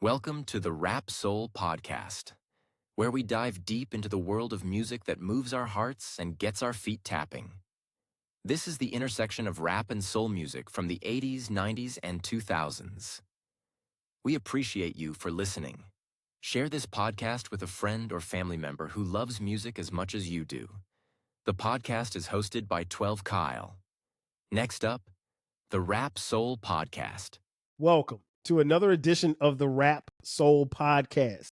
Welcome to the Rap Soul Podcast, where we dive deep into the world of music that moves our hearts and gets our feet tapping. This is the intersection of rap and soul music from the 80s, 90s, and 2000s. We appreciate you for listening. Share this podcast with a friend or family member who loves music as much as you do. The podcast is hosted by 12 Kyle. Next up, the Rap Soul Podcast. Welcome to another edition of the Rap Soul Podcast.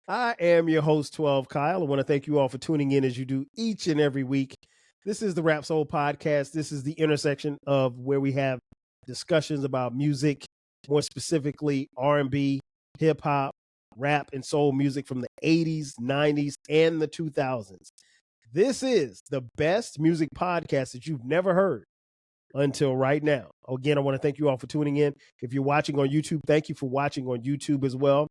I am your host, 12 Kyle. I want to thank you all for tuning in as you do each and every week. This is the Rap Soul Podcast. This is the intersection of where we have discussions about music, more specifically R&B, hip hop, rap, and soul music from the 80s, 90s, and the 2000s. This is the best music podcast that you've never heard until right now. Again, I want to thank you all for tuning in. If you're watching on YouTube, thank you for watching on YouTube as well.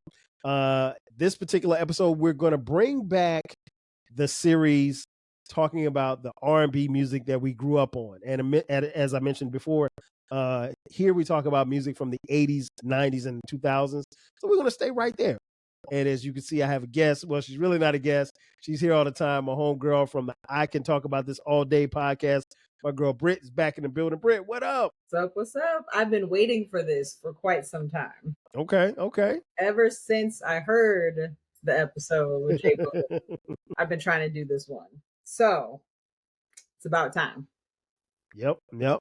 This particular episode, we're going to bring back the series talking about the R&B music that we grew up on. And as I mentioned before, here we talk about music from the 80s, 90s, and 2000s. So we're going to stay right there. And as you can see, I have a guest. Well, she's really not a guest. She's here all the time. My homegirl from the I Can Talk About This All Day podcast. My girl Britt is back in the building. Britt, what up? What's up? What's up? I've been waiting for this for quite some time. Okay. Ever since I heard the episode with Jay Bo, I've been trying to do this one. So it's about time. Yep.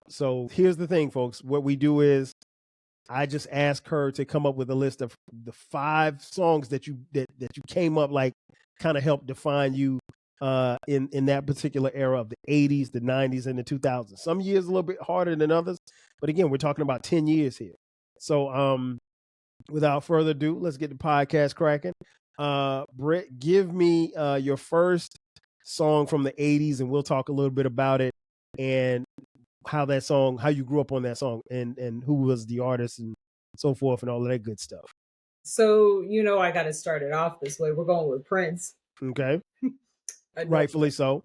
So here's the thing, folks. What we do is I just ask her to come up with a list of the 5 songs that you came up like kind of helped define you in that particular era of the 80s, the 90s, and the 2000s. Some years a little bit harder than others, but again, we're talking about 10 years here. So without further ado, let's get the podcast cracking. Britt, give me your first song from the 80s, and we'll talk a little bit about it and how you grew up on that song, and who was the artist and so forth and all of that good stuff. So, I got to start it off this way. We're going with Prince. Okay. Rightfully so.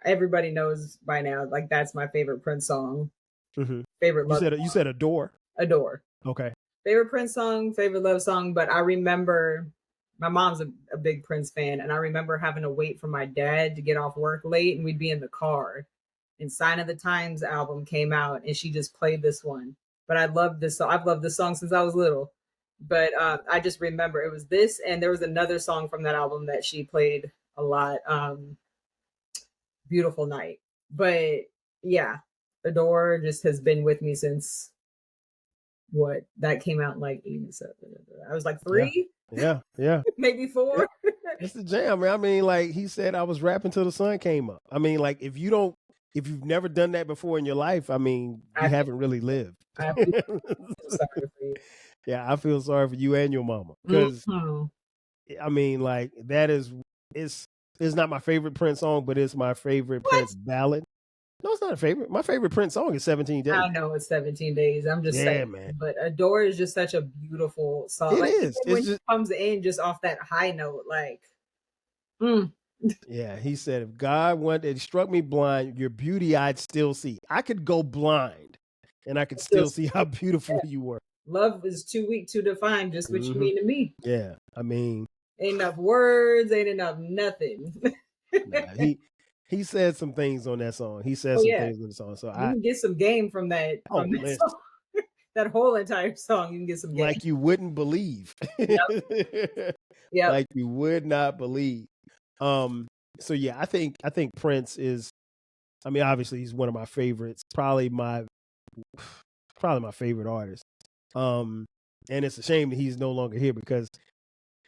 Everybody knows by now, like, that's my favorite Prince song. Mm-hmm. Favorite love song. You said Adore? Adore. Okay. Favorite Prince song, favorite love song, but I remember my mom's a big Prince fan, and I remember having to wait for my dad to get off work late, and we'd be in the car, and Sign of the Times album came out, and she just played this one. But I love this song. I've loved this song since I was little. But I just remember it was this, and there was another song from that album that she played a lot, Beautiful Night. But yeah, Adore just has been with me since that came out in like 87. I was like 3. Yeah. Maybe 4. It's the jam, man. I mean, like he said, I was rapping till the sun came up. I mean, like if you've never done that before in your life, I mean, you haven't really lived. I feel sorry for you. Yeah, I feel sorry for you and your mama because I mean, like it's not my favorite Prince song, but it's my favorite Prince ballad. No, it's not a favorite. My favorite Prince song is 17 Days. I know it's 17 Days. I'm just saying, man. But Adore is just such a beautiful song. It is. When it comes in just off that high note, like, Yeah, he said, if God struck me blind, your beauty I'd still see. I could go blind and I could still see how beautiful you were. Love is too weak to define just what you mean to me. Yeah, I mean, ain't enough words, ain't enough nothing. He said some things on that song. He said some things on the song. So you can get some game from that. From that song. That whole entire song, you can get some game. Like you wouldn't believe. Yeah. Like you would not believe. So yeah, I think Prince is. I mean, obviously he's one of my favorites. Probably my favorite artist. And it's a shame that he's no longer here because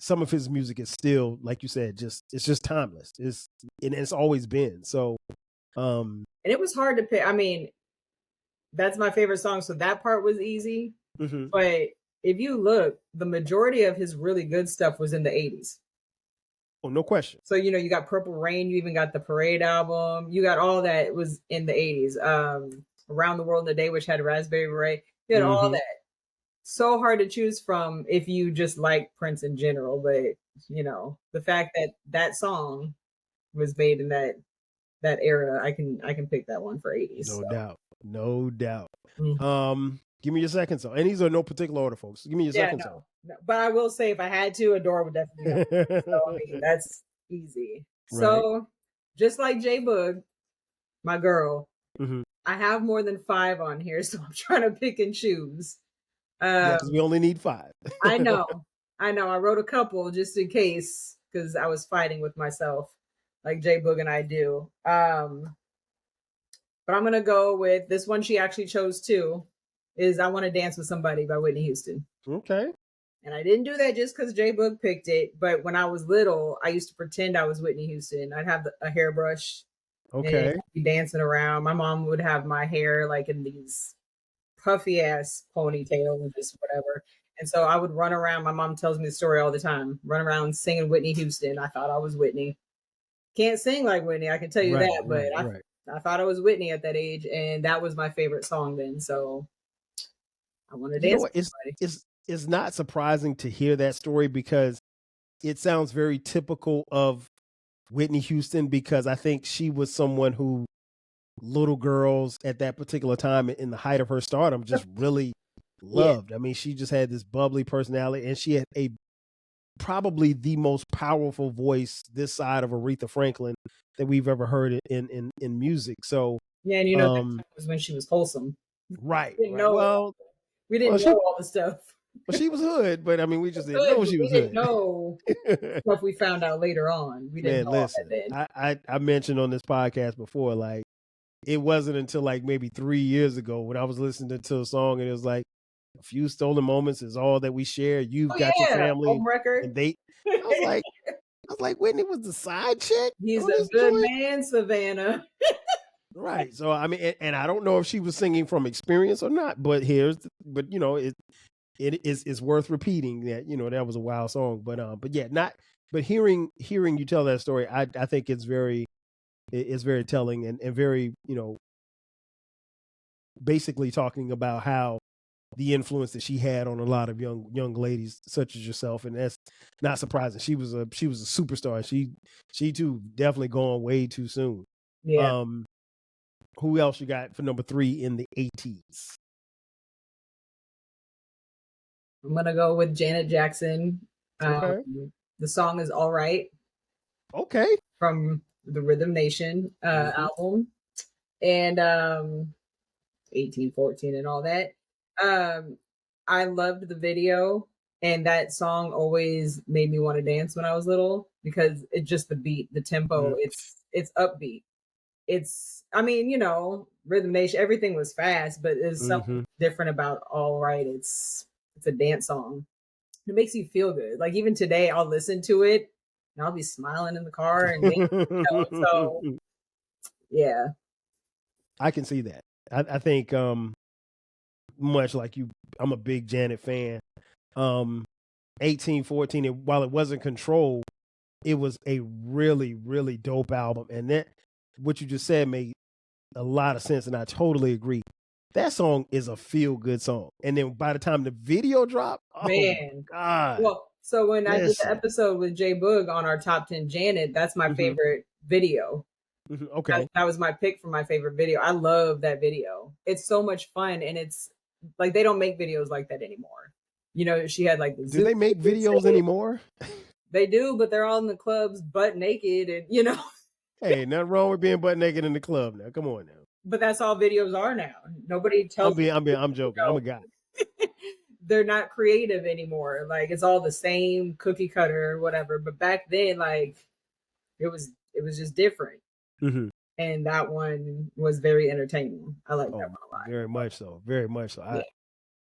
some of his music is still, like you said, it's just timeless. It's always been. So and it was hard to pick. I mean, that's my favorite song, so that part was easy. Mm-hmm. But if you look, the majority of his really good stuff was in the 80s. Oh, no question. So, you got Purple Rain, you even got the Parade album, you got all that was in the 80s. Around the World in a Day, which had Raspberry Beret, you had all that. So hard to choose from if you just like Prince in general, but the fact that song was made in that era, I can pick that one for 80s. No doubt. Mm-hmm. Give me your second song. And these are no particular order, folks. Give me your second song. No. But I will say, if I had to, Adore would definitely go. So, I mean, that's easy. Right. So, just like J Boog, my girl, Mhm. I have more than 5 on here, so I'm trying to pick and choose. Yeah, because we only need 5. I know. I wrote a couple just in case, because I was fighting with myself, like J Boog and I do. But I'm gonna go with this one. She actually chose too. Is "I Want to Dance with Somebody" by Whitney Houston. Okay. And I didn't do that just because J Boog picked it. But when I was little, I used to pretend I was Whitney Houston. I'd have a hairbrush. Okay. And be dancing around. My mom would have my hair like in these puffy ass ponytail and just whatever. And so I would run around. My mom tells me the story all the time. Run around singing Whitney Houston. I thought I was Whitney. Can't sing like Whitney, I can tell you that, but I thought I was Whitney at that age, and that was my favorite song then. So I want to dance with somebody. It's not surprising to hear that story because it sounds very typical of Whitney Houston, because I think she was someone who little girls at that particular time in the height of her stardom just really loved. I mean, she just had this bubbly personality, and she had probably the most powerful voice this side of Aretha Franklin that we've ever heard in music. So yeah, and that was when she was wholesome. Right. We didn't know. We didn't know all the stuff. Well, she was hood, but I mean, we just didn't know she was hood. We didn't know stuff we found out later on. We didn't know listen, that then. I mentioned on this podcast before, like, it wasn't until like maybe 3 years ago when I was listening to a song and it was like, "A few stolen moments is all that we share. You've got your family." Home record. And I was like, Whitney was the side chick. He's a good man, Savannah. Right. So I mean, and I don't know if she was singing from experience or not, but it's worth repeating that, that was a wild song. But hearing you tell that story, I think it's very telling and very, basically talking about how the influence that she had on a lot of young ladies such as yourself, and that's not surprising. She was a superstar. She too definitely gone way too soon. Yeah. Who else you got for number 3 in the 80s? I'm gonna go with Janet Jackson. Okay. The song is "All Right." Okay. From the Rhythm Nation album, and 1814 and all that. I loved the video, and that song always made me want to dance when I was little because it's just the beat, the tempo. It's upbeat. I mean, Rhythm Nation, everything was fast, but there's something different about "All Right." It's a dance song. It makes you feel good. Like even today, I'll listen to it and I'll be smiling in the car and so yeah. I can see that. I think much like you, I'm a big Janet fan. 1814, while it wasn't Control, it was a really, really dope album. And that what you just said made a lot of sense, and I totally agree. That song is a feel-good song. And then by the time the video dropped, man, God. Well, so when I did the episode with J Boog on our top 10 Janet, that's my favorite video. Okay. That was my pick for my favorite video. I love that video. It's so much fun, and it's like they don't make videos like that anymore. She had like the Do they make videos anymore? They do, but they're all in the clubs butt naked and Hey, nothing wrong with being butt naked in the club now. Come on now. But that's all videos are now. Nobody tells I'm joking. I'm a guy. They're not creative anymore. Like it's all the same cookie cutter, whatever. But back then, like it was just different. And that one was very entertaining. I like that one a lot. Very much so. Very much so.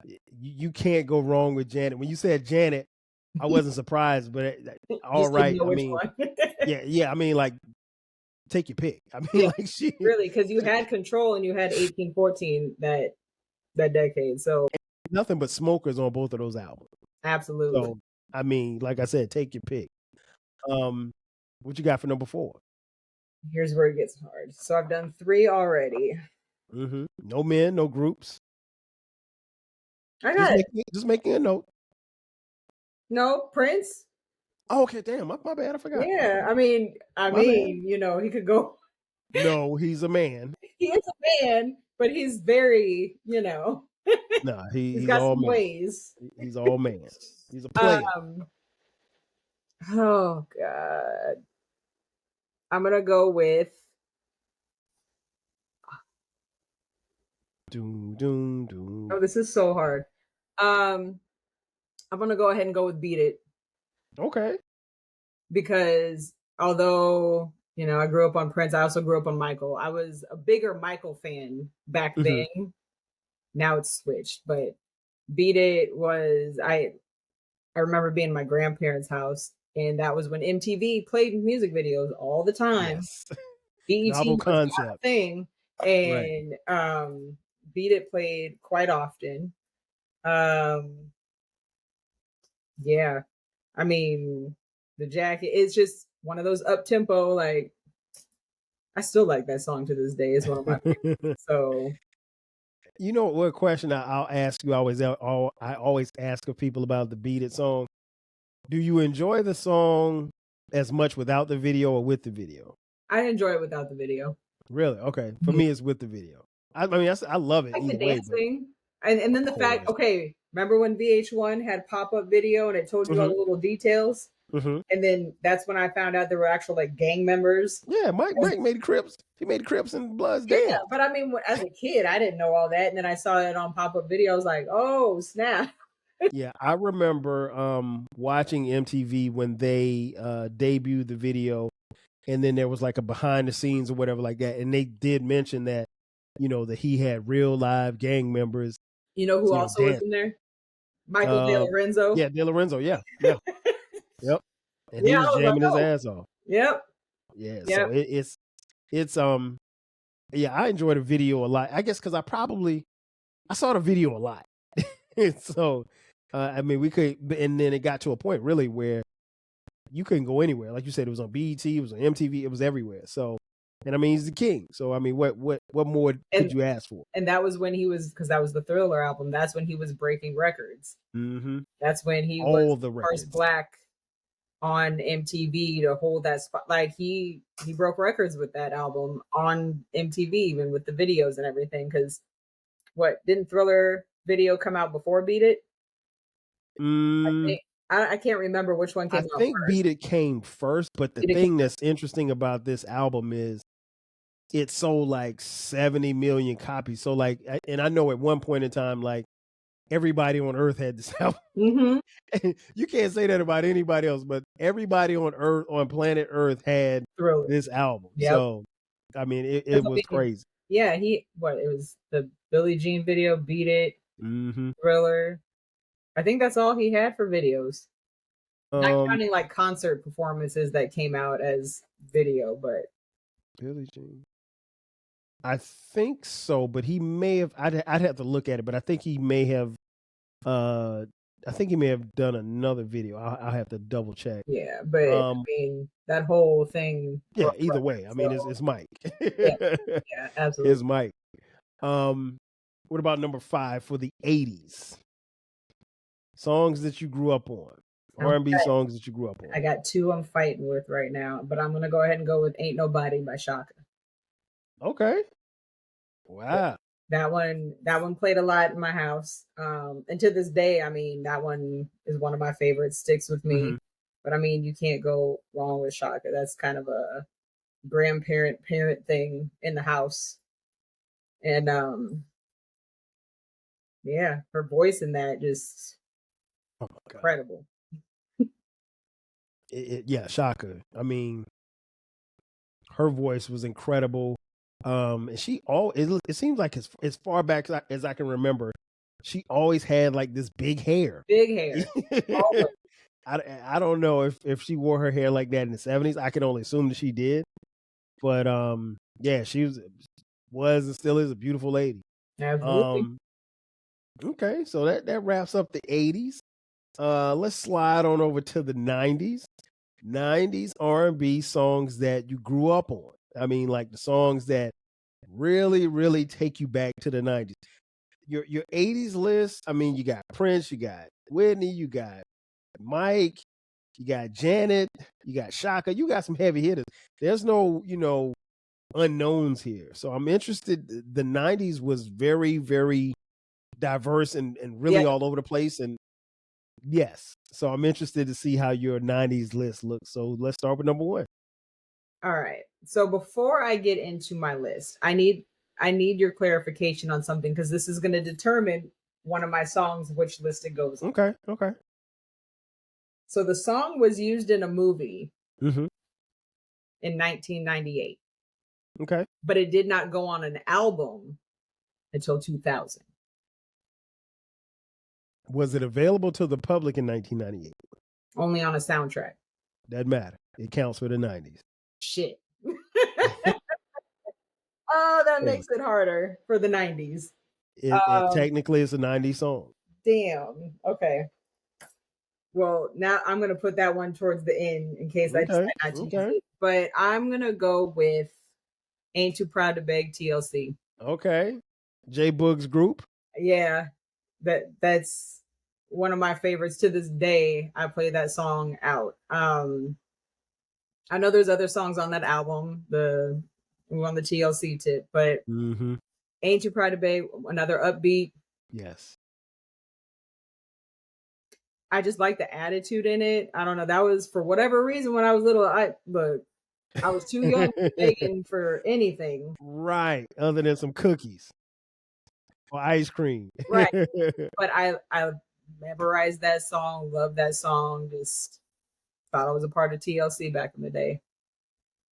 Yeah. You can't go wrong with Janet. When you said Janet, I wasn't surprised, but all right. I mean, yeah. I mean, like, take your pick. I mean, like she really, because you had Control and you had 1814 that decade. So nothing but smokers on both of those albums. Absolutely. So I mean, like I said, take your pick. What you got for number 4? Here's where it gets hard. So I've done 3 already. No men, no groups. I got just making a note. No, Prince. Oh, okay, damn, my bad, I forgot. Yeah, I mean, he could go. No, he's a man. He is a man, but he's very, Nah, He's he's got all some man. ways. He's all man. He's a player. Oh God. I'm gonna go with Doom, doom, doom. oh, this is so hard. I'm gonna go ahead and go with Beat It. Okay. Because although I grew up on Prince, I also grew up on Michael. I was a bigger Michael fan back then. Now it's switched, but Beat It was I remember being in my grandparents' house, and that was when MTV played music videos all the time. Yes. BET Novel was not a concept. thing, and Beat It played quite often. Yeah, I mean the jacket. It's just one of those up tempo. Like I still like that song to this day. It's one of my favorites. So You know what question I'll ask you? I always ask of people about the Beat It song. Do you enjoy the song as much without the video or with the video? I enjoy it without the video. Really? Okay. For me, it's with the video. I mean, I love it Like either the way. dancing, and then the fact. Course. Okay, remember when VH1 had pop up video and it told you all the little details? And then that's when I found out there were actual like gang members. Yeah, Mike made Crips. He made Crips and Bloods dance. Yeah, but I mean, as a kid, I didn't know all that, and then I saw it on pop up video. I was like, oh snap! Yeah, I remember watching MTV when they debuted the video, and then there was like a behind the scenes or whatever like that, and they did mention that that he had real live gang members. You know who also was in there? Michael De Lorenzo. Yeah, De Lorenzo. Yeah. Yep. And he Yeah, was I was jamming like, his ass off. Yep. Yeah. Yep. So it's yeah, I enjoy the video a lot. I guess because I saw the video a lot. So I mean we could, and then it got to a point really where you couldn't go anywhere. Like you said, it was on BET, it was on MTV, it was everywhere. So, and I mean he's the king. So I mean what more could you ask for? And that was when he was, because that was the Thriller album. That's when he was breaking records. That's when he was the first Black on MTV to hold that spot. Like he broke records with that album on MTV, even with the videos and everything. Because what, didn't Thriller video come out before Beat It? I can't remember which one came out. I think Beat It came first, but the thing that's interesting about this album is it sold like 70 million copies. So like, and I know at one point in time, like everybody on Earth had this album. You can't say that about anybody else, but everybody on Earth, on planet Earth, had this album. Yep. So, I mean, it was crazy. Yeah, it was the Billie Jean video, Beat It, Thriller. I think that's all he had for videos. Not counting like concert performances that came out as video, but Billie Jean. I think so, but he may have. I'd have to look at it, but I think he may have. I think he may have done another video. I'll have to double check. Yeah, but I mean that whole thing. Yeah, either way, I mean it's Mike. Yeah, absolutely. It's Mike. What about number 5 for the 80s? Songs that you grew up on. R&B songs that you grew up on. I got 2 I'm fighting with right now, but I'm gonna go ahead and go with "Ain't Nobody" by Shaka. Okay. Wow. That one played a lot in my house. And to this day, I mean, that one is one of my favorites, sticks with me. But I mean, you can't go wrong with Shaka. That's kind of a grandparent parent thing in the house. And yeah, her voice in that just incredible. Yeah, Shaka. I mean, her voice was incredible. And she it seems like as far back as I can remember, she always had like this big hair. I don't know if she wore her hair like that in the 70s. I can only assume that she did. But yeah, she was and still is a beautiful lady. Absolutely. Okay, so that wraps up the 80s. Let's slide on over to the 90s. 90s R&B songs that you grew up on. I mean, like the songs that really, really take you back to the 90s. Your 80s list, I mean, you got Prince, you got Whitney, you got Mike, you got Janet, you got Shaka, you got some heavy hitters. There's no, unknowns here. So I'm interested. The 90s was very, very diverse and really Yeah. all over the place. And yes, so I'm interested to see how your 90s list looks. So let's start with number 1. All right. So before I get into my list, I need your clarification on something because this is going to determine one of my songs which list it goes on. Okay. So the song was used in a movie Mm-hmm. in 1998, Okay. but it did not go on an album until 2000. Was it available to the public in 1998? Only on a soundtrack. Doesn't matter. It counts for the 90s. Shit. Oh, that Hey. makes it harder for the 90s. It technically is a 90s song. Damn. Okay. Well, now I'm going to put that one towards the end in case I decide not to use it. But I'm going to go with Ain't Too Proud to Beg TLC. Okay. J Boog's group. Yeah. That's one of my favorites to this day. I play that song out. I know there's other songs on that album, on the TLC tip, but Ain't Too Proud to Beg, another upbeat. Yes. I just like the attitude in it. I don't know. That was for whatever reason when I was little. I was too young to be begging for anything. Right. Other than some cookies or ice cream. Right. But I memorized that song, loved that song, just thought I was a part of TLC back in the day.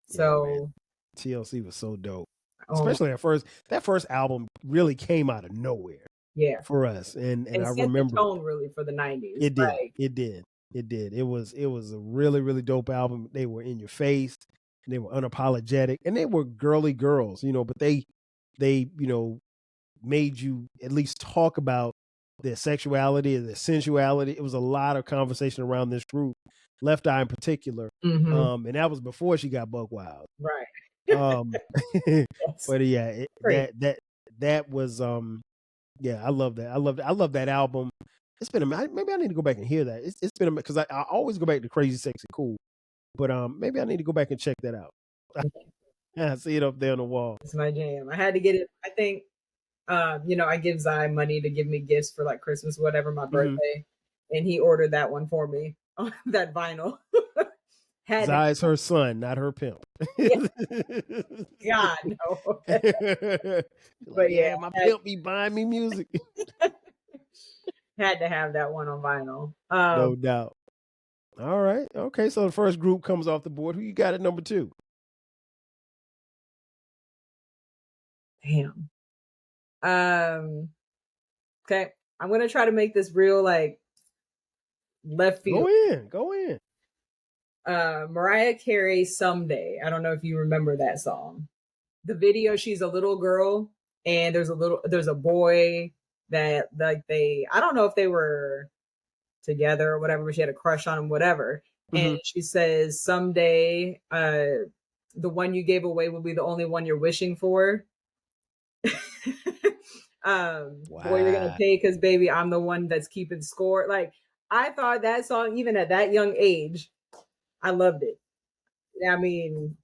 So TLC was so dope. Especially that first album really came out of nowhere. Yeah. For us. And I set remember the tone really for the 90s. It did. It did. It was a really, really dope album. They were in your face, and they were unapologetic, and they were girly girls, but they made you at least talk about their sexuality and their sensuality. It was a lot of conversation around this group, Left Eye in particular. And that was before she got buck wild. Right. Yes. But yeah, that was yeah, I love that. I love that album. It's been maybe I need to go back and hear that. It's been because I always go back to Crazy Sexy Cool, but maybe I need to go back and check that out. I see it up there on the wall. It's my jam. I had to get it. I think, I give Zai money to give me gifts for like Christmas, whatever, my birthday, and he ordered that one for me on that vinyl. Zai's her son, not her pimp. God, no. But yeah, my pimp be buying me music. Had to have that one on vinyl. No doubt. All right. Okay, so the first group comes off the board. Who you got at number 2? Damn. Okay. I'm gonna try to make this real like left field. Go in. Mariah Carey, Someday. I don't know if you remember that song. The video, she's a little girl and there's a boy that like I don't know if they were together or whatever, but she had a crush on him, whatever. And she says, someday, the one you gave away will be the only one you're wishing for. Wow. Boy, you're gonna pay because baby, I'm the one that's keeping score. Like, I thought that song, even at that young age, I loved it. I mean,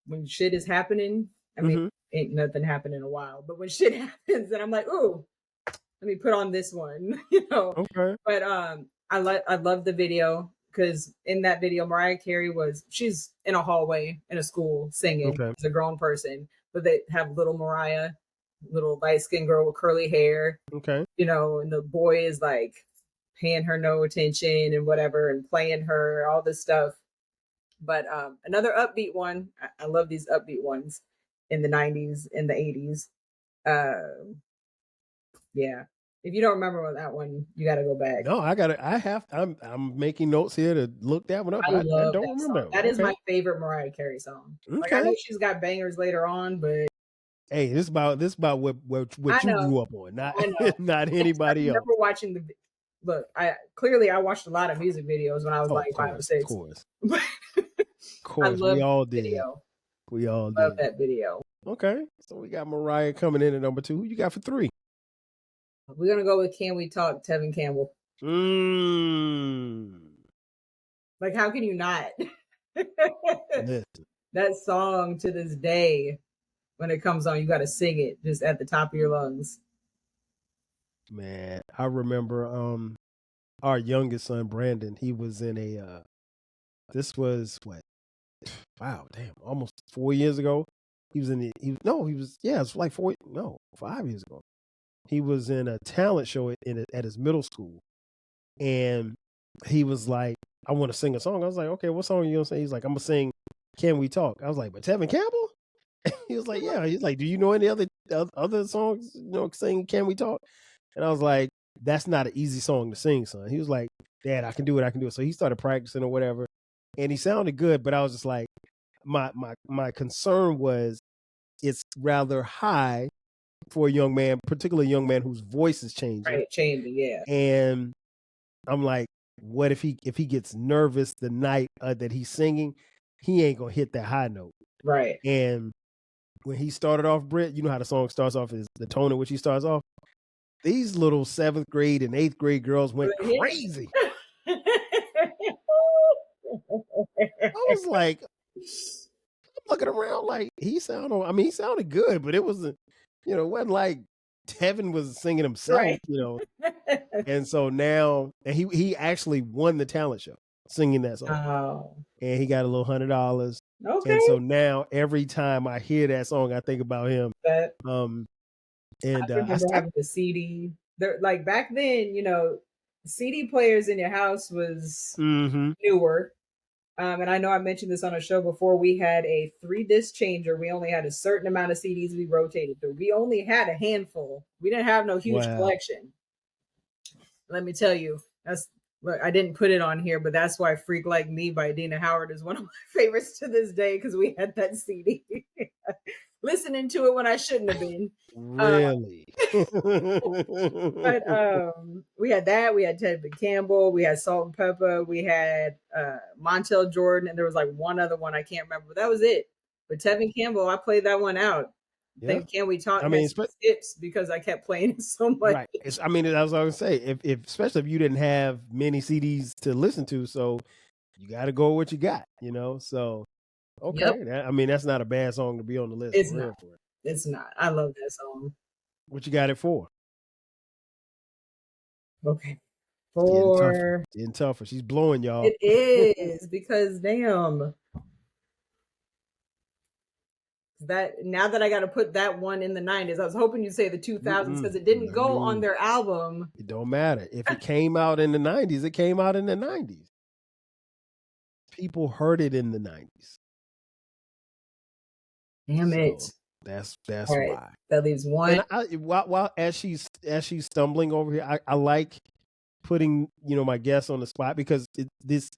when shit is happening, I mean, ain't nothing happened in a while, but when shit happens, and I'm like, ooh, let me put on this one, Okay. But I love the video because in that video, Mariah Carey she's in a hallway in a school singing. Okay. She's a grown person, but they have little Mariah, little light-skinned girl with curly hair. Okay. And the boy is like paying her no attention and whatever and playing her, all this stuff. But another upbeat one. I love these upbeat ones in the 90s and the 80s. Yeah. If you don't remember that one, you got to go back. No, I'm making notes here to look that one up. I don't remember. That is my favorite Mariah Carey song. Okay. Like, I know she's got bangers later on, but hey, this about what you grew up on, not anybody else. I remember watching I watched a lot of music videos when I was 5 or 6. Of course. Of course, we all did. Video. We all did. Love that video. Okay, so we got Mariah coming in at number 2. Who you got for 3? We're gonna go with "Can We Talk," Tevin Campbell. Like, how can you not? That song to this day, when it comes on, you got to sing it just at the top of your lungs. Man, I remember our youngest son Brandon, he was in a this was what, wow, damn, almost 4 years ago. He was in the he was, yeah, it's like 5 years ago. He was in a talent show at his middle school, and he was like, I want to sing a song. I was like, okay, what song are you gonna sing? He's like, I'm gonna sing Can We Talk? I was like, but Tevin Campbell? He was like, yeah. He's like, do you know any other songs, saying Can We Talk? And I was like, that's not an easy song to sing, son. He was like, Dad, I can do it. So he started practicing or whatever, and he sounded good, but I was just like, my concern was it's rather high for a young man, particularly a young man whose voice is changing. Right, changing, yeah. And I'm like, what if he gets nervous the night that he's singing, he ain't gonna hit that high note. Right. And when he started off, Britt, you know how the song starts off, is the tone in which he starts off. These little 7th grade and 8th grade girls went crazy. I was like, I'm looking around like he sounded good, but it wasn't, it wasn't like Tevin was singing himself, Right. And so now, and he actually won the talent show singing that song. Oh. And he got a little $100. Okay. And so now every time I hear that song, I think about him. I remember having the CD. Like back then, CD players in your house was newer. And I know I mentioned this on a show before. We had a 3-disc changer. We only had a certain amount of CDs we rotated through. We only had a handful. We didn't have no huge collection. Let me tell you, I didn't put it on here, but that's why Freak Like Me by Dina Howard is one of my favorites to this day, because we had that CD. Listening to it when I shouldn't have been. Really? But we had that. We had Tevin Campbell. We had Salt and Pepper. We had Montel Jordan, and there was like one other one I can't remember, but that was it. But Tevin Campbell, I played that one out. I think Can We Talk? Skips because I kept playing it so much. Right. That's what I was gonna say. If especially if you didn't have many CDs to listen to, so you got to go with what you got, So okay, that's not a bad song to be on the list. It's not. It's not. I love that song. What you got it for? Okay. Getting tougher. She's blowing y'all. It is, because damn. That now that I got to put that one in the 90s, I was hoping you'd say the 2000s because it didn't go on their album. It don't matter. If it came out in the 90s, it came out in the 90s. People heard it in the 90s. Damn it. That's right. why. That leaves one. And while as she's stumbling over here, I like putting my guests on the spot, because this,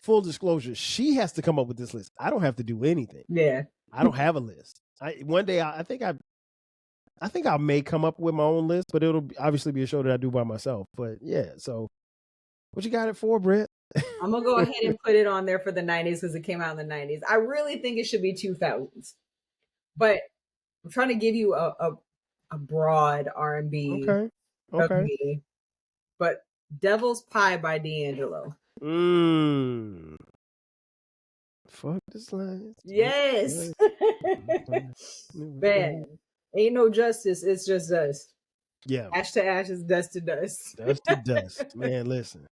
full disclosure, she has to come up with this list. I don't have to do anything. Yeah. I don't have a list. One day I think I may come up with my own list, but it'll obviously be a show that I do by myself. But yeah, so what you got it for, Britt? I'm gonna go ahead and put it on there for the 90s because it came out in the 90s. I really think it should be 2000s, but I'm trying to give you a broad R&B. Okay. But Devil's Pie by D'Angelo. Fuck this line. Yes. Man, ain't no justice. It's just dust. Yeah. Ash to ashes, dust to dust. Dust to dust. Man, listen.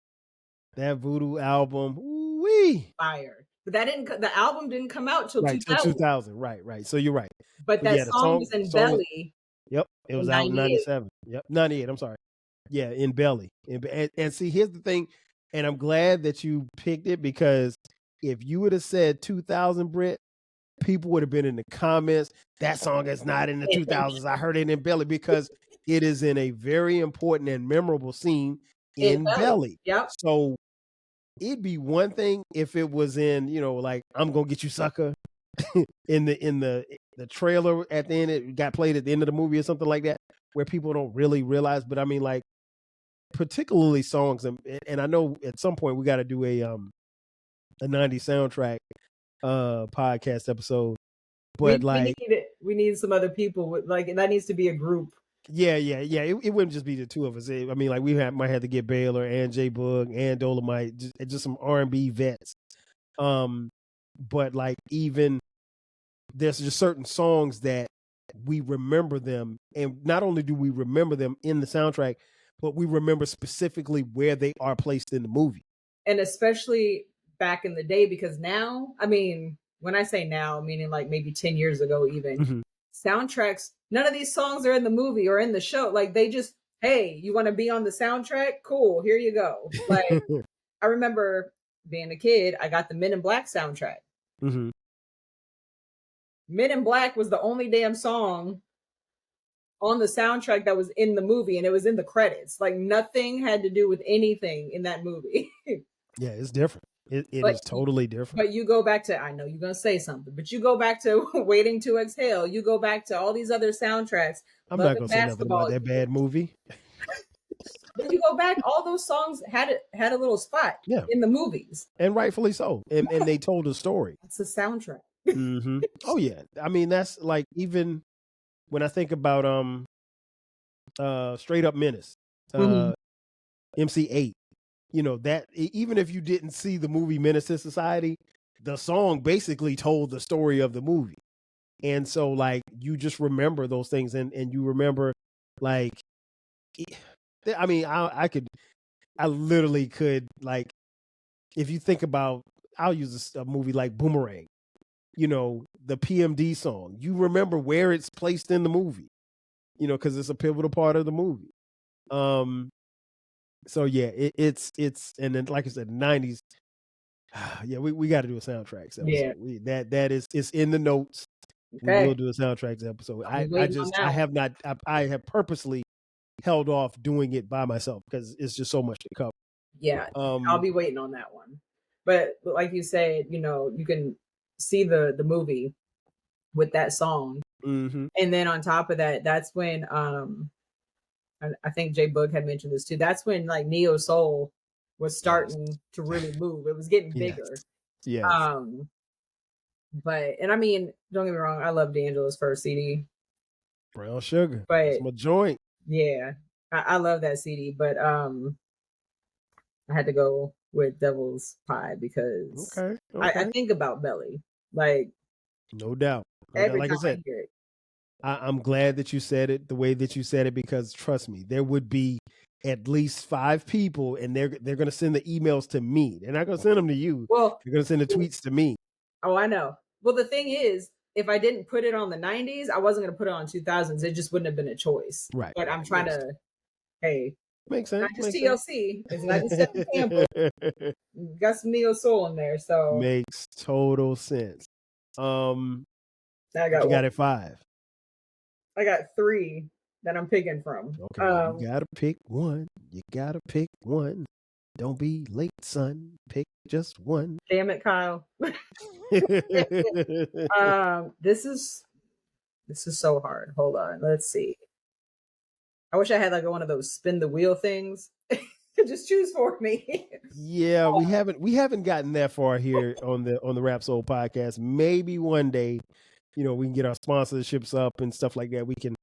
That Voodoo album, wee. Fire. But the album didn't come out till 2000. Till 2000. Right. So you're right. But that song was in Belly. Yep. It was out in 97. Yep. 98. I'm sorry. Yeah, in Belly. And see, here's the thing, and I'm glad that you picked it, because if you would have said 2000, Britt, people would have been in the comments, that song is not in the 2000s. I heard it in Belly, because it is in a very important and memorable scene in Belly. Yep. So it'd be one thing if it was in, like I'm Gonna Get You Sucker in the trailer at the end, it got played at the end of the movie or something like that, where people don't really realize. But I mean, like, particularly songs, and I know at some point we got to do a 90s soundtrack podcast episode, but we need some other people that needs to be a group. Yeah. It wouldn't just be the two of us. I mean, like, we might have to get Baylor and J Bug and Dolomite, just some R&B vets. But like, even there's just certain songs that we remember them, and not only do we remember them in the soundtrack, but we remember specifically where they are placed in the movie. And especially back in the day, because now, I mean, when I say now, meaning like maybe 10 years ago, even soundtracks, none of these songs are in the movie or in the show. Like they just, hey, you want to be on the soundtrack? Cool, here you go. Like I remember being a kid, I got the Men in Black soundtrack. Men in Black was the only damn song on the soundtrack that was in the movie, and it was in the credits. Like nothing had to do with anything in that movie. Yeah, it's different. It is totally different. But you go back to, I know you're going to say something, but you go back to Waiting to Exhale. You go back to all these other soundtracks. I'm not going to say nothing about that bad movie. But you go back, all those songs had a little spot in the movies. And rightfully so. And they told a story. It's a soundtrack. Oh, yeah. I mean, that's like, even when I think about Straight Up Menace, MC8, you know, that even if you didn't see the movie Menace to Society, the song basically told the story of the movie. And so like you just remember those things, and you remember like, I mean, I literally could, like, if you think about, I'll use a movie like Boomerang, you know, the PMD song, you remember where it's placed in the movie, you know, because it's a pivotal part of the movie. So yeah, it's and then like I said, the 90s. Yeah, we got to do a soundtracks episode. Yeah. That is, it's in the notes. Okay. We will do a soundtracks episode. I have purposely held off doing it by myself because it's just so much to cover. Yeah, I'll be waiting on that one. But like you said, you know, you can see the movie with that song, and then on top of that, that's when I think Jay Boog had mentioned this too. That's when like neo soul was starting to really move. It was getting bigger. Yes. But, and I mean, don't get me wrong, I love D'Angelo's first CD, Brown Sugar. But that's my joint. Yeah, I love that CD. But I had to go with Devil's Pie because I think about Belly, like, no doubt. Every like time I said, hear it. I'm glad that you said it the way that you said it, because trust me, there would be at least 5 people, and they're going to send the emails to me. They're not going to send them to you. Well, they're going to send the tweets to me. Oh, I know. Well, the thing is, if I didn't put it on the 90s, I wasn't going to put it on 2000s. It just wouldn't have been a choice. Right. But I'm trying to, hey, makes sense. Not just TLC. It's not just Stephen Campbell. Got some neo soul in there, so makes total sense. I got you got it 5. I got 3 that I'm picking from. Okay, you gotta pick one. You gotta pick one. Don't be late, son. Pick just one. Damn it, Kyle. This is so hard. Hold on, let's see. I wish I had like one of those spin the wheel things. Just choose for me. Yeah, we haven't gotten that far here on the Rap Soul podcast. Maybe one day, you know, we can get our sponsorships up and stuff like that. We can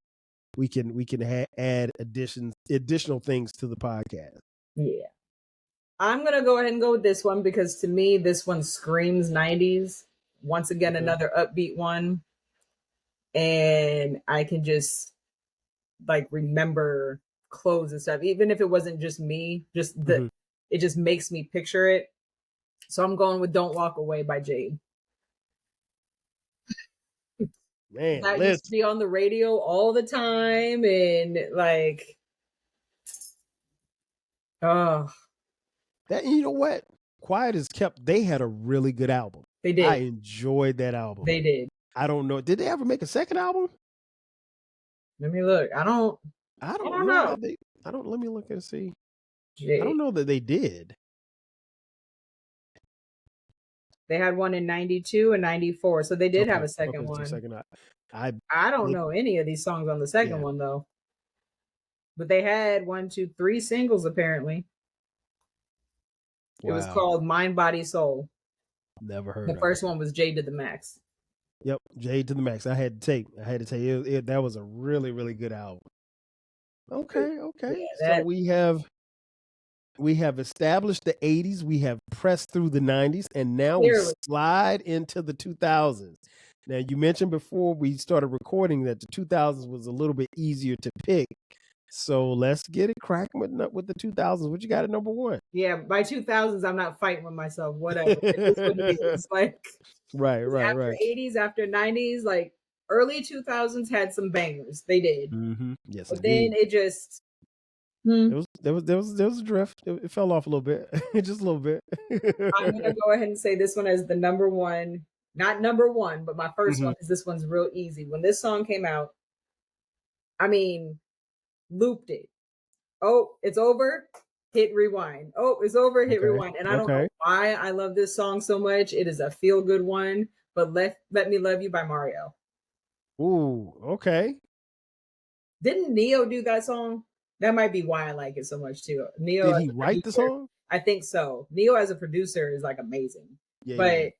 add additional things to the podcast. Yeah. I'm going to go ahead and go with this one because to me, this one screams 90s. Once again, another upbeat one. And I can just like remember clothes and stuff, even if it wasn't just me, just it just makes me picture it. So I'm going with Don't Walk Away by Jade. Man, that used to be on the radio all the time, and like, that, you know what? Quiet as Kept, they had a really good album. They did. I enjoyed that album. They did. I don't know. Did they ever make a second album? Let me look. I don't know. Let me look and see. Jade. I don't know that they did. They had one in 92 and 94, so they did have a second one. I don't know any of these songs on the second one though. But they had 1, 2, 3 singles apparently. Wow. It was called Mind, Body, Soul. Never heard. The first one was Jade to the Max. Yep, Jade to the Max. I had to tell you that was a really, really good album. Okay. Yeah, so we have established the 80s, we have pressed through the 90s, and now we slide into the 2000s. Now, you mentioned before we started recording that the 2000s was a little bit easier to pick. So let's get it cracking with the 2000s. What you got at number one? Yeah, by 2000s, I'm not fighting with myself. Whatever. It is what it is. Like, Right. after 80s, after 90s, like early 2000s had some bangers. They did. Mm-hmm. Yes, But indeed. then it just, There was a drift. It fell off a little bit, just a little bit. I'm gonna go ahead and say this one as the number one, not number one, but my 1st one, because this one's real easy. When this song came out, I mean, looped it. Oh, it's over. Hit rewind. Oh, it's over. Hit rewind. And I don't know why I love this song so much. It is a feel good one. But let me love you by Mario. Ooh, okay. Didn't Neo do that song? That might be why I like it so much too. Neo, did he write the song? I think so. Neo as a producer is like amazing. Yeah, but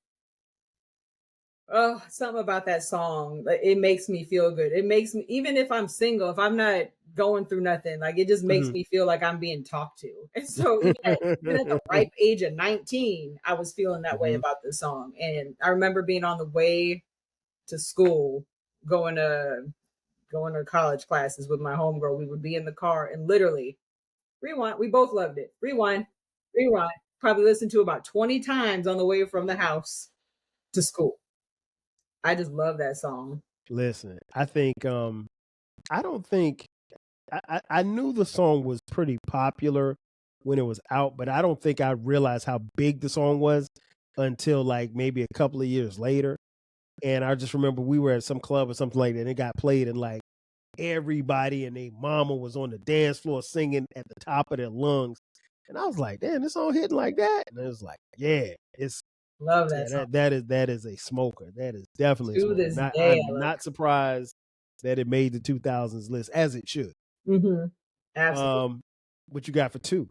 oh, something about that song, it makes me feel good. It makes me, even if I'm single, if I'm not going through nothing, like it just makes me feel like I'm being talked to. And so even at the ripe age of 19, I was feeling that way about this song. And I remember being on the way to school, going to college classes with my homegirl. We would be in the car and literally rewind. We both loved it. Rewind. Probably listened to about 20 times on the way from the house to school. I just love that song. Listen, I think I don't think I knew the song was pretty popular when it was out, but I don't think I realized how big the song was until like maybe a couple of years later. And I just remember we were at some club or something like that, and it got played, and like everybody and their mama was on the dance floor singing at the top of their lungs. And I was like, damn, this song hitting like that? And it was like, yeah, it's love that song. That is a smoker. That is definitely to a this smoker. day. I'm not surprised that it made the 2000s list, as it should. Absolutely. What you got for two?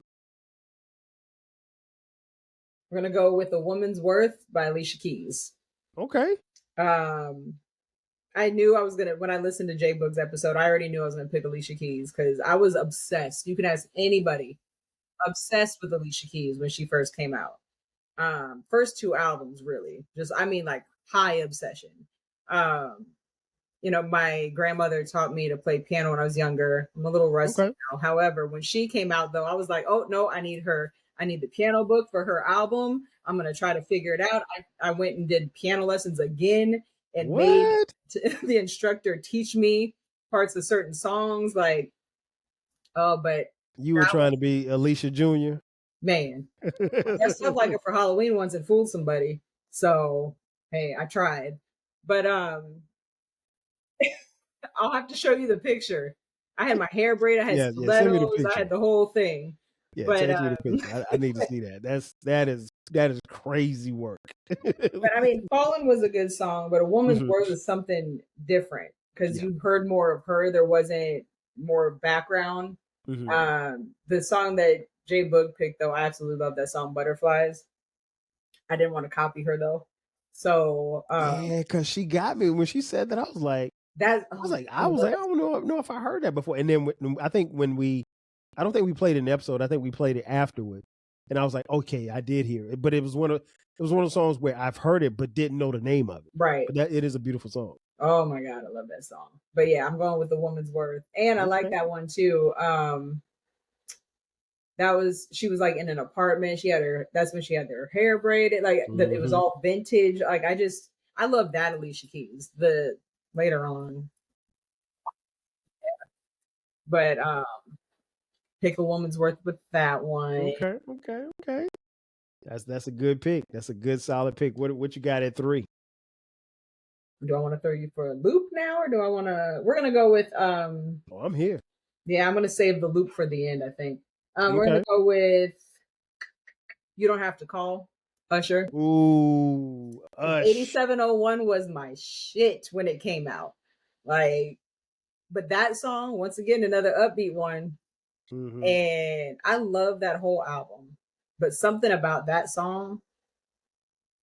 We're gonna go with "A Woman's Worth" by Alicia Keys. Okay. I knew I was gonna, when I listened to J Boog's episode, I already knew I was gonna pick Alicia Keys because I was obsessed. You can ask anybody, obsessed with Alicia Keys when she first came out. First two albums, really, just I mean, like high obsession. You know, my grandmother taught me to play piano when I was younger. I'm a little rusty now. However, when she came out, though, I was like, oh no, I need her. I need the piano book for her album. I'm gonna try to figure it out. I went and did piano lessons again and made the instructor teach me parts of certain songs. Like, oh, but you were trying to be Alicia Jr. Man, I dressed up like it for Halloween once and fooled somebody. So hey, I tried, but I'll have to show you the picture. I had my hair braided, I had stilettos, I had the whole thing. Yeah, but text me the picture. I need to see that. That is crazy work. But I mean, "Fallen" was a good song, but "A Woman's Worth" is something different because you heard more of her. There wasn't more background. The song that J Boog picked, though, I absolutely love that song, "Butterflies." I didn't want to copy her though, so yeah, because she got me when she said that. I was like, I don't know if I heard that before. And then I think I don't think we played it in the episode. I think we played it afterward, and I was like, okay, I did hear it, but it was one of the songs where I've heard it but didn't know the name of it. Right, but it is a beautiful song. Oh my god, I love that song. But yeah, I'm going with "The Woman's Worth," and I like that one too. She was like in an apartment. That's when she had her hair braided. Like it was all vintage. Like I love that Alicia Keys. The later on, but pick "A Woman's Worth" with that one. Okay. That's a good pick. That's a good solid pick. What you got at 3? Do I want to throw you for a loop now, or do I want to? We're gonna go with Oh, I'm here. Yeah, I'm gonna save the loop for the end. I think. We're gonna go with "You Don't Have to Call," Usher. Ooh, Usher. 8701 was my shit when it came out. Like, but that song, once again, another upbeat one. And I love that whole album. But something about that song,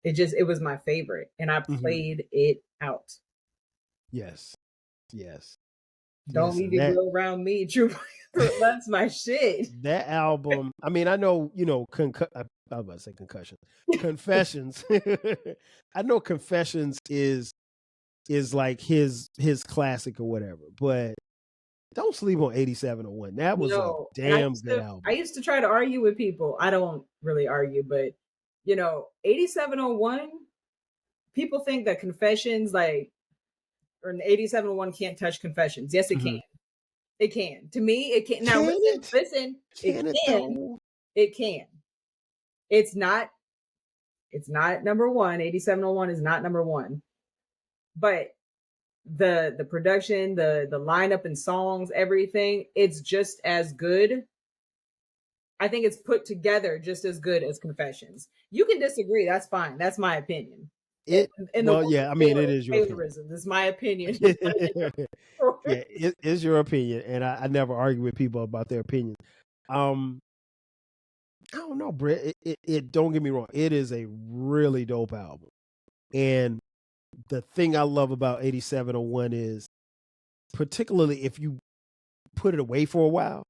it was my favorite. And I played it out. Yes. Don't leave your girl around me, true. That's my shit. That album, I mean, I know, I was about to say Concussion. Confessions. I know Confessions is like his classic or whatever, but don't sleep on 8701. That was a No, and damn good I album. used to try to argue with people. I don't really argue, but 8701, people think that Confessions, like, or 8701 can't touch Confessions. Yes, it can. It can. To me, it can. Now, Can it? listen, Can it can. though? It can. It's not number one. 8701 is not number one. But the production, the lineup and songs, everything, it's just as good. I think it's put together just as good as Confessions. You can disagree. That's fine. That's my opinion. It is your opinion. It's my opinion. Yeah, it is your opinion, and I never argue with people about their opinions. I don't know, Britt. It don't get me wrong. It is a really dope album, and the thing I love about 8701 is, particularly if you put it away for a while,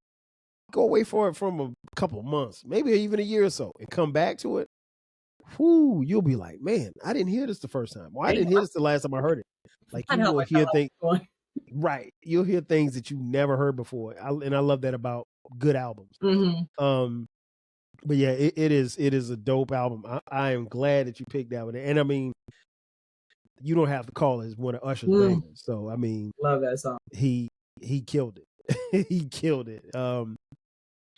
go away for it from a couple of months, maybe even a year or so, and come back to it. Whoo, you'll be like, man, I didn't hear this the first time. Well, I didn't hear this the last time I heard it. Like, you will hear things, right? You'll hear things that you never heard before, and I love that about good albums. But yeah, it is a dope album. I am glad that you picked that one, and I mean, you don't have to call it one of Usher's bangers. So I mean, love that song. He killed it. He killed it.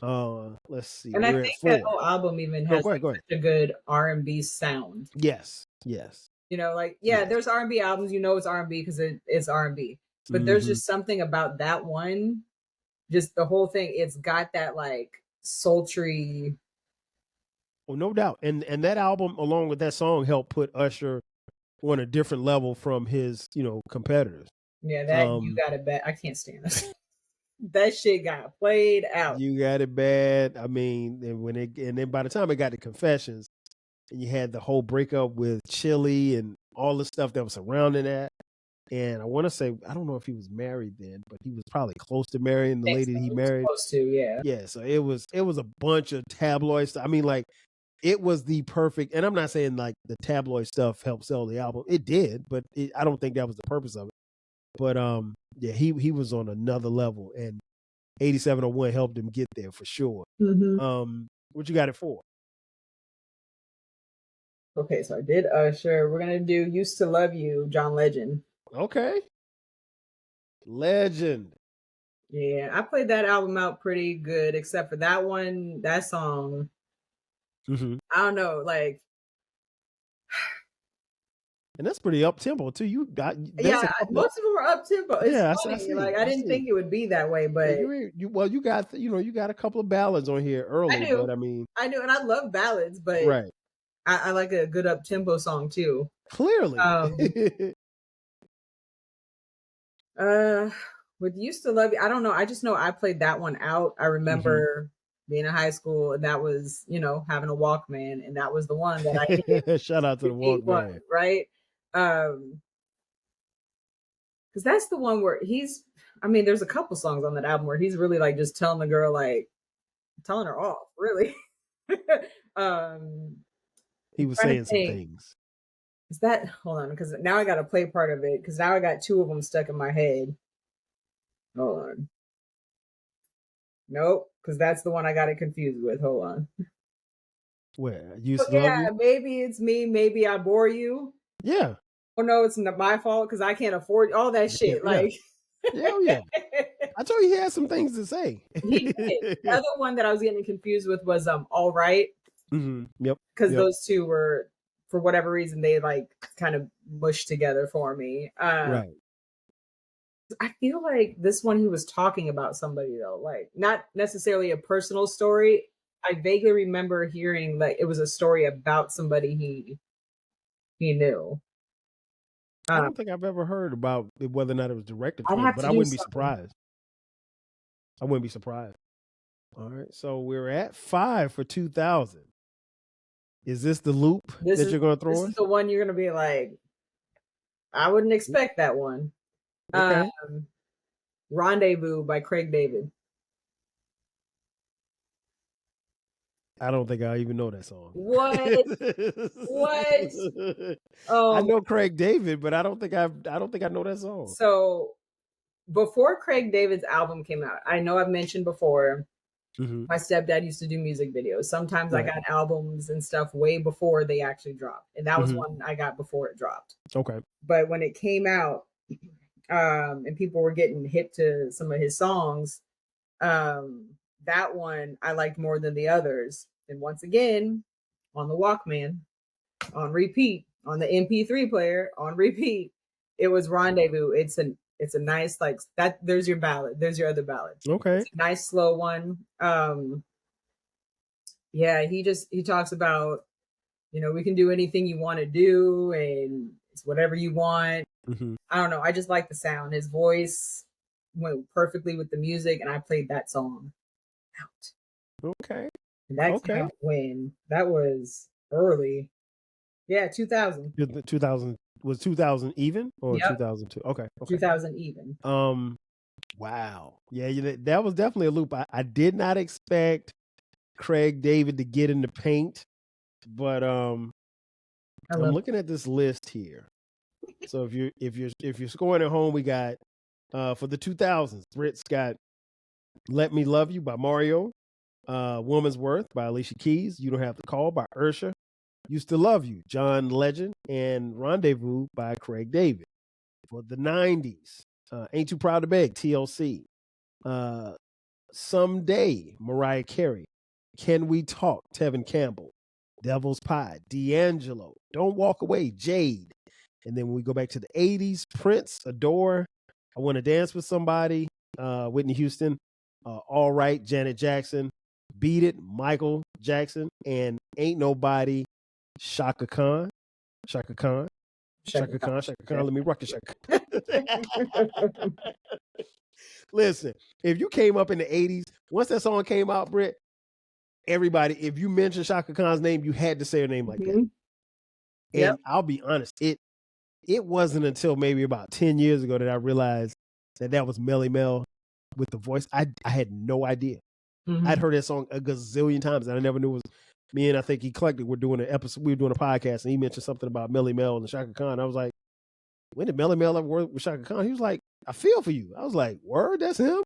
Let's see. And I think that whole album even has such a good R&B sound. Yes. There's R&B albums, it's R&B because it's R&B. But there's just something about that one, just the whole thing. It's got that like sultry. Well, no doubt. And that album, along with that song, helped put Usher on a different level from his, competitors. Yeah, that You Got It Bad. I can't stand this. That shit got played out. You Got It Bad. I mean, and then by the time it got to Confessions, and you had the whole breakup with Chili and all the stuff that was surrounding that. And I want to say, I don't know if he was married then, but he was probably close to marrying the lady he married. Close to, yeah. Yeah, so it was a bunch of tabloid stuff. I mean, like, it was the perfect, and I'm not saying like the tabloid stuff helped sell the album. It did, but I don't think that was the purpose of it. But yeah, he was on another level, and 8701 helped him get there for sure. What you got it for? Okay, so I did Usher. We're gonna do "Used to Love You," John Legend. Okay, Legend. Yeah, I played that album out pretty good, except for that song. I don't know, like. And that's pretty up tempo too. You got most of them are up tempo. It's funny. I didn't think it would be that way, but you got a couple of ballads on here early. I do, and I love ballads, but right. I like a good up tempo song too. Clearly, with "Used to Love You," I don't know. I just know I played that one out. I remember being in high school, and that was having a Walkman, and that was the one that I shout out to the Walkman, right? Because that's the one where there's a couple songs on that album where he's really like just telling the girl, like telling her off, really. He was saying some things. Is that, hold on, because now I got to play part of it, because now I got two of them stuck in my head. Hold on. Nope, because that's the one I got it confused with. Hold on. Where? Used to Love You? Maybe it's me, maybe I bore you. Yeah. Oh no, it's not my fault because I can't afford all that shit. Yeah. I told you he had some things to say. He did. The other one that I was getting confused with was All Right. Yep. Because those two were, for whatever reason, they like kind of mushed together for me. Right. I feel like this one he was talking about somebody though, like not necessarily a personal story. I vaguely remember hearing like it was a story about somebody he knew. I don't think I've ever heard about whether or not it was directed to him, but I wouldn't be surprised. I wouldn't be surprised. All right, so we're at 5 for 2000. Is this the loop that you're going to throw us? This is the one you're going to be like, I wouldn't expect that one. Okay. Rendezvous by Craig David. I don't think I even know that song. What? I know Craig David, but I don't think I know that song. So before Craig David's album came out, I know I've mentioned before, Mm-hmm. my stepdad used to do music videos. Sometimes I Right. got albums and stuff way before they actually dropped. And that was Mhm. one I got before it dropped. Okay. But when it came out, and people were getting hip to some of his songs, that one I liked more than the others. And once again, on the Walkman, on repeat, on the MP3 player, on repeat, it was Rendezvous. It's a nice, like, that. There's your ballad. There's your other ballad. Okay. It's a nice slow one. Yeah, he talks about, we can do anything you want to do, and it's whatever you want. Mhm. I don't know. I just like the sound. His voice went perfectly with the music, and I played that song out. Okay. And that came out when that was early. Yeah, 2000. 2000 was 2000 even or Yep. 2002? Okay. 2000 even. Wow. Yeah, that was definitely a loop. I did not expect Craig David to get in the paint, but I'm looking at this list here. So if you're scoring at home, we got for the 2000s, Britt's got "Let Me Love You" by Mario, "Woman's Worth" by Alicia Keys, "You Don't Have to Call" by Ursha, "Used to Love You" John Legend, and "Rendezvous" by Craig David. For the 90s, "Ain't Too Proud to Beg" TLC, "Someday" Mariah Carey, "Can We Talk" Tevin Campbell, "Devil's Pie" D'Angelo, "Don't Walk Away" Jade. And then when we go back to the 80s, Prince, "Adore," "I Want to Dance with Somebody," Whitney Houston, "All Right" Janet Jackson, "Beat It" Michael Jackson, and "Ain't Nobody" Shaka Khan. Shaka Khan. Let me rock it, Shaka. Listen, if you came up in the 80s, once that song came out, Britt, everybody, if you mentioned Shaka Khan's name, you had to say her name like that. And I'll be honest, it wasn't until maybe about 10 years ago that I realized that was Melly Mel with the voice. I had no idea. I'd heard that song a gazillion times, and I never knew it was me. And I think Eclectic were doing an episode. We were doing a podcast, and he mentioned something about Melly Mel and Shaka Khan. I was like, when did Melly Mel ever work with Shaka Khan? He was like, "I feel for you." I was like, "Word, that's him."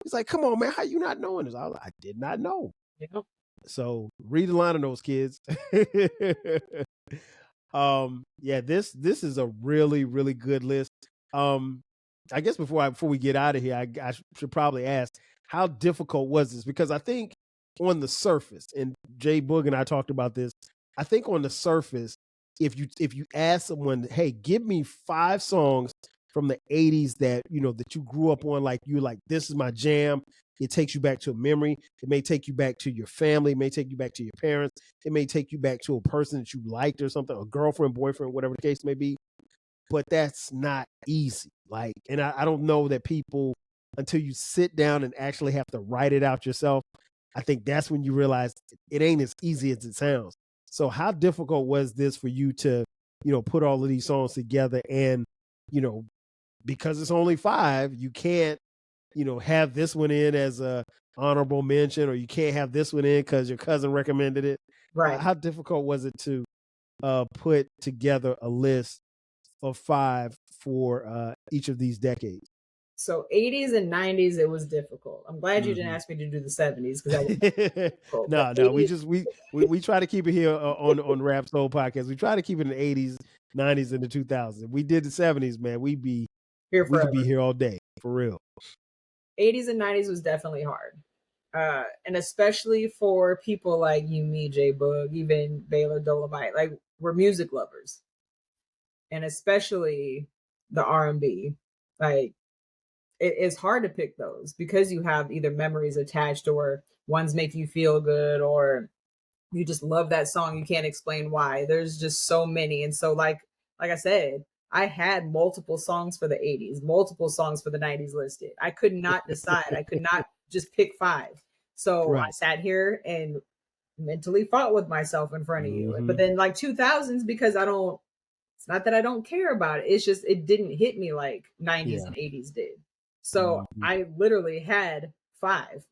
He's like, "Come on, man, how you not knowing this?" I was like, "I did not know." Yep. So read the line of those kids. Yeah, this is a really, really good list. I guess before we get out of here, I should probably ask, how difficult was this? Because I think on the surface, and Jay Boog and I talked about this, I think on the surface, if you ask someone, "Hey, give me 5 songs from the 80s that that you grew up on, like this is my jam," it takes you back to a memory. It may take you back to your family. It may take you back to your parents. It may take you back to a person that you liked or something, a girlfriend, boyfriend, whatever the case may be. But that's not easy. Like, and I don't know that people, until you sit down and actually have to write it out yourself, I think that's when you realize it ain't as easy as it sounds. So how difficult was this for you to, put all of these songs together? And, because it's only 5, you can't, have this one in as a honorable mention, or you can't have this one in because your cousin recommended it. Right. How difficult was it to put together a list of 5 for each of these decades? So 80s and 90s, it was difficult. I'm glad you didn't ask me to do the 70s, because no, we try to keep it here on Rap Soul Podcast. We try to keep it in the 80s, 90s, and the 2000s. If we did the 70s, man, we could be here all day, for real. 80s and 90s was definitely hard. And especially for people like you, me, J Boog, even Baylor Dolomite, like, we're music lovers. And especially the R&B, like, it's hard to pick those because you have either memories attached, or ones make you feel good, or you just love that song. You can't explain why. There's just so many. And so, like I said, I had multiple songs for the 80s, multiple songs for the 90s listed. I could not decide. I could not just pick 5. So I sat here and mentally fought with myself in front of you. But then, like, 2000s, because it's not that I don't care about it. It's just, it didn't hit me like 90s and 80s did. So I literally had 5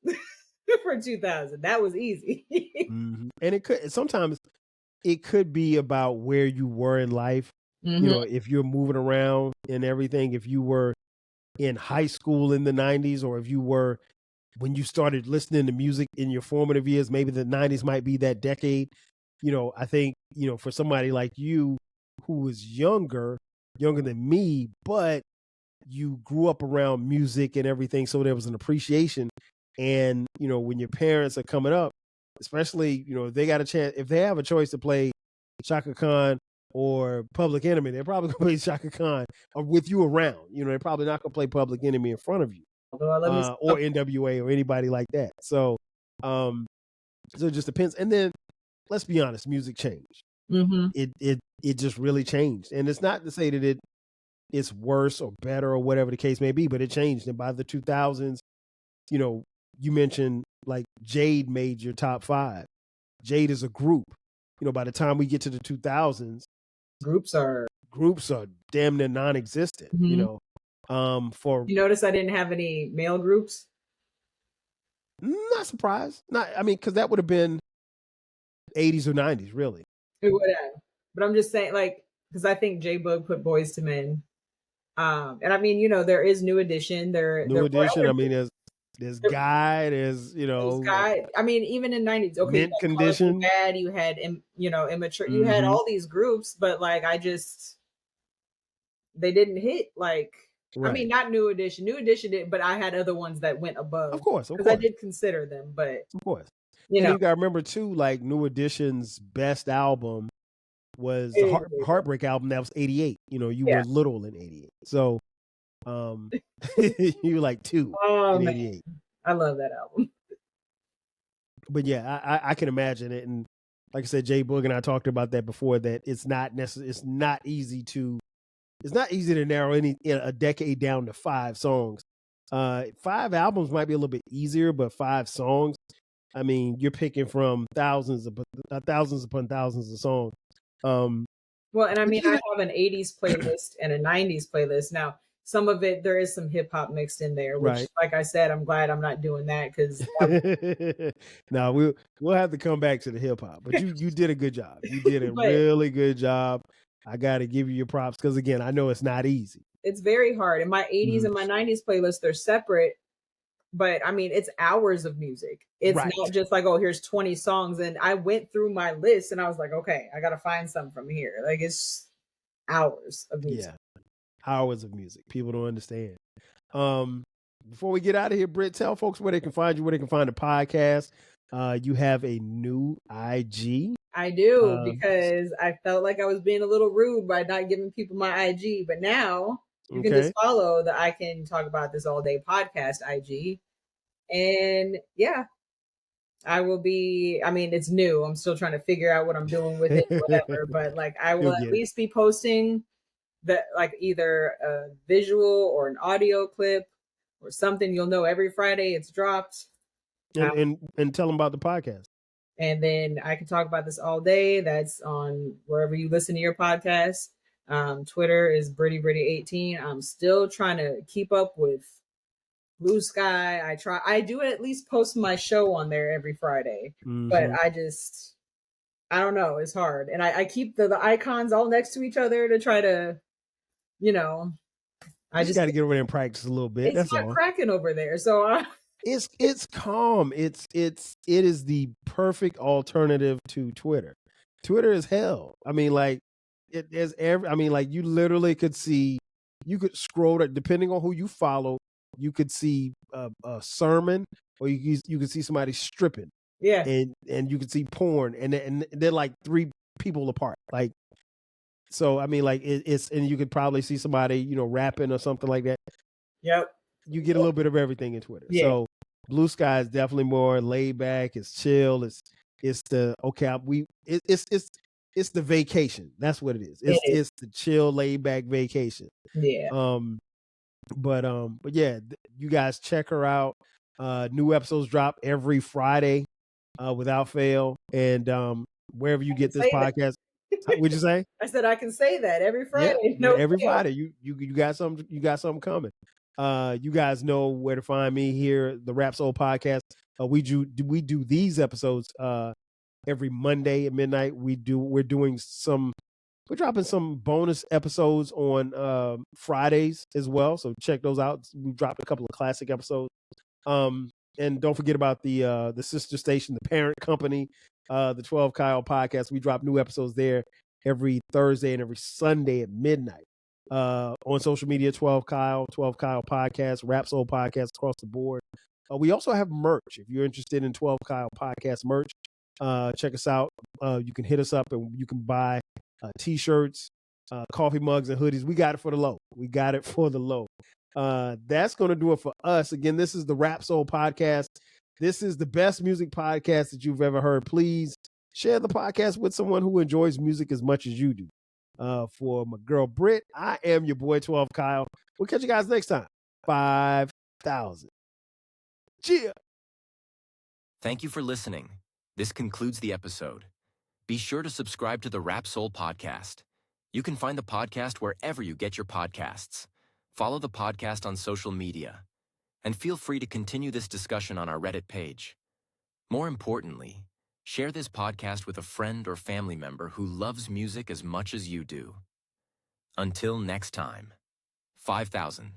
for 2000. That was easy. And sometimes it could be about where you were in life. If you're moving around and everything, if you were in high school in the 90s, or if you were when you started listening to music in your formative years, maybe the 90s might be that decade. I think, for somebody like you who was younger than me, but you grew up around music and everything, so there was an appreciation. And when your parents are coming up, especially if they got a chance, if they have a choice to play Shaka Khan or Public Enemy, they're probably gonna play Shaka Khan or with you around. They're probably not gonna play Public Enemy in front of you, or NWA or anybody like that. So it just depends. And then let's be honest, music changed. Mm-hmm. It just really changed, and it's not to say that it's worse or better or whatever the case may be, but it changed. And by the 2000s, you mentioned like Jade made your top 5. Jade is a group. By the time we get to the 2000s, groups are damn near non-existent. Mm-hmm. For you notice I didn't have any male groups. Not surprised. Because that would have been 80s or 90s, really. It would have. But I'm just saying, like, because I think J Boog put Boys to Men. And there is New Edition. New Edition. There's Guy. There's Guy. Even in 90s, okay, Mint Condition. Bad. You had Immature. You had all these groups, but like they didn't hit like. Right. Not New Edition. New Edition did, but I had other ones that went above. Of course, because I did consider them, but of course, you gotta remember too. Like New Edition's best album was the Heartbreak album. That was 88. You were little in 88, so you were like 2 in 88. I love that album. But yeah, I can imagine it, and like I said, J Boog and I talked about that before. That it's not easy to narrow a decade down to 5 songs. 5 albums might be a little bit easier, but 5 songs, you're picking from thousands upon thousands of songs. Well, and I have an 80s playlist and a 90s playlist. Now, some of it, there is some hip hop mixed in there, which, like I said, I'm glad I'm not doing that because. No, we'll have to come back to the hip hop, but you did a good job. You did a really good job. I got to give you your props because, again, I know it's not easy. It's very hard. And my 80s and my 90s playlist, they're separate. But, it's hours of music. It's not just like, oh, here's 20 songs. And I went through my list and I was like, okay, I got to find some from here. Like, it's hours of music. Yeah, hours of music. People don't understand. Before we get out of here, Britt, tell folks where they can find you, where they can find the podcast. You have a new IG. I do, because I felt like I was being a little rude by not giving people my IG, but now you can just follow the I Can Talk About This All Day podcast IG. And yeah, I will be, it's new. I'm still trying to figure out what I'm doing with it, whatever, but like I will at least be posting that, like either a visual or an audio clip or something. You'll know every Friday it's dropped. And tell them about the podcast. And then I Can Talk About This All Day. That's on wherever you listen to your podcast. Twitter is Brittany18. I'm still trying to keep up with Blue Sky. I do at least post my show on there every Friday, but I don't know. It's hard. And I keep the icons all next to each other to try to, I just got to get over there and practice a little bit. It's not cracking over there. So it's calm. It is the perfect alternative to Twitter. Twitter is hell. You literally could see, you could scroll depending on who you follow. You could see a sermon, or you could see somebody stripping. Yeah, and you could see porn, and they're like 3 people apart. Like, so it's, and you could probably see somebody rapping or something like that. Yep. You get a little bit of everything in Twitter. Yeah. So Blue Sky is definitely more laid back. It's chill. It's the it's the vacation. That's what it is. It's the chill, laid back vacation. Yeah. But yeah, you guys check her out. New episodes drop every Friday, without fail. And wherever you get this podcast, what'd you say? I said I can say that every Friday. Yeah, every Friday. You got something. You got something coming. You guys know where to find me here, the Rap Soul Podcast. We do these episodes every Monday at midnight. We're doing some We're dropping some bonus episodes on Fridays as well, so check those out. We've dropped a couple of classic episodes. And don't forget about the sister station, the parent company, the 12 Kyle podcast. We drop new episodes there every Thursday and every Sunday at midnight. On social media, 12 Kyle podcast, Rap Soul podcast across the board. We also have merch. If you're interested in 12 Kyle podcast merch, check us out. You can hit us up and you can buy t-shirts, coffee mugs, and hoodies. We got it for the low. That's going to do it for us. Again, this is the Rap Soul podcast. This is the best music podcast that you've ever heard. Please share the podcast with someone who enjoys music as much as you do. For my girl Britt, I am your boy 12 Kyle. We'll catch you guys next time. 5,000. Cheer. Thank you for listening. This concludes the episode. Be sure to subscribe to the Rap Soul podcast. You can find the podcast wherever you get your podcasts. Follow the podcast on social media. And feel free to continue this discussion on our Reddit page. More importantly, share this podcast with a friend or family member who loves music as much as you do. Until next time, 5,000.